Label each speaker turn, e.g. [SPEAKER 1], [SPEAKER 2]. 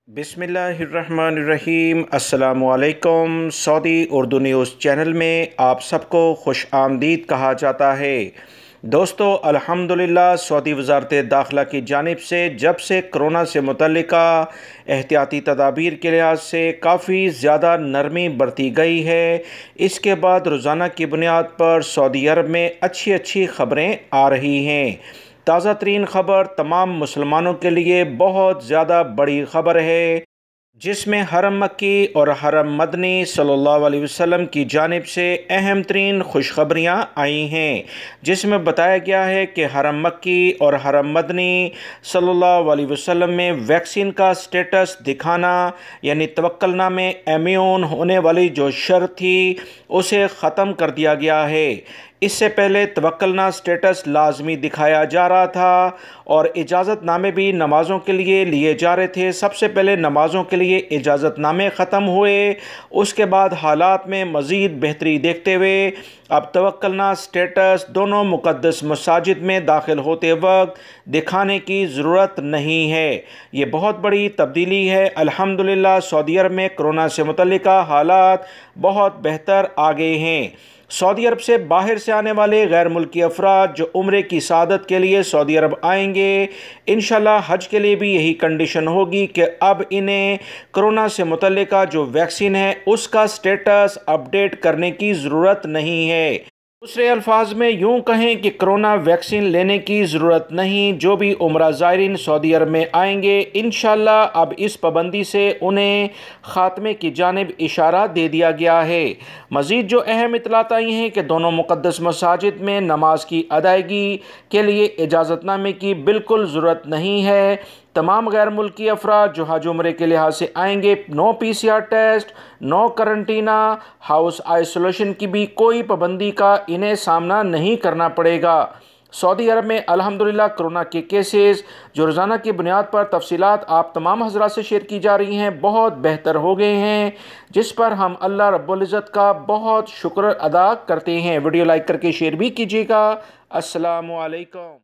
[SPEAKER 1] बिस्मिल्लाहिर्रहमानिर्रहीम। अस्सलामुअलैकुम। Saudi Urdu news channel में आप सबको खुश आमदीद कहा जाता है। दोस्तों, अल्हम्दुलिल्लाह सऊदी वज़ारत दाखिला की जानिब से जब से कोरोना से मुतल्लिका एहतियाती तदाबीर के लिहाज से काफ़ी ज़्यादा नरमी बरती गई है, इसके बाद रोज़ाना की बुनियाद पर सऊदी अरब में अच्छी अच्छी ख़बरें आ रही हैं। ताज़ा तरीन ख़बर तमाम मुसलमानों के लिए बहुत ज़्यादा बड़ी ख़बर है, जिसमें हरम मक्की और हरम मदनी सल्लल्लाहु अलैहि वसल्लम की जानिब से अहम तरीन खुशखबरियाँ आई हैं, जिसमें बताया गया है कि हरम मक्की और हरम मदनी सल्लल्लाहु अलैहि वसल्लम में वैक्सीन का स्टेटस दिखाना, यानी तवक्कुलनामे इम्यून होने वाली जो शर्त थी उसे ख़त्म कर दिया गया है। इससे पहले तवक्कुलना स्टेटस लाजमी दिखाया जा रहा था और इजाज़तनामे भी नमाज़ों के लिए लिए जा रहे थे। सबसे पहले नमाज़ों के लिए इजाज़तनामे ख़त्म हुए, उसके बाद हालात में मज़ीद बेहतरी देखते हुए अब तवक्कुलना स्टेटस दोनों मुक़द्दस मसाजिद में दाखिल होते वक्त दिखाने की ज़रूरत नहीं है। ये बहुत बड़ी तब्दीली है। अल्हम्दुलिल्लाह सऊदी अरब में कोरोना से मुतल्लिका हालात बहुत बेहतर आ गए हैं। सऊदी अरब से बाहर से आने वाले गैर मुल्की अफराद जो उम्रे की सआदत के लिए सऊदी अरब आएंगे, इंशाल्लाह हज के लिए भी यही कंडीशन होगी कि अब इन्हें कोरोना से मुतल्लिका जो वैक्सीन है उसका स्टेटस अपडेट करने की ज़रूरत नहीं है। दूसरे अल्फाज में यूँ कहें कि कोरोना वैक्सीन लेने की ज़रूरत नहीं। जो भी उम्रा ज़ायरीन सऊदी अरब में आएंगे, इंशाल्लाह अब इस पाबंदी से उन्हें ख़ात्मे की जानिब इशारा दे दिया गया है। मज़ीद जो अहम इतलात आई हैं कि दोनों मुक़द्दस मसाजिद में नमाज की अदायगी के लिए इजाज़तनामे की बिल्कुल ज़रूरत नहीं है। तमाम गैर मुल्की अफराद जो हज उम्रे के लिहाज से आएंगे, no PCR test, no quarantine, house isolation की भी कोई पाबंदी का इन्हें सामना नहीं करना पड़ेगा। सऊदी अरब में अल्हम्दुलिल्लाह कोरोना के केसेस जो रोज़ाना की बुनियाद पर तफसीलात आप तमाम हज़रात से शेयर की जा रही हैं बहुत बेहतर हो गए हैं, जिस पर हम अल्लाह रब्बुल इज़्ज़त का बहुत शुक्र अदा करते हैं। वीडियो लाइक करके शेयर भी कीजिएगा। अस्सलामु अलैकुम।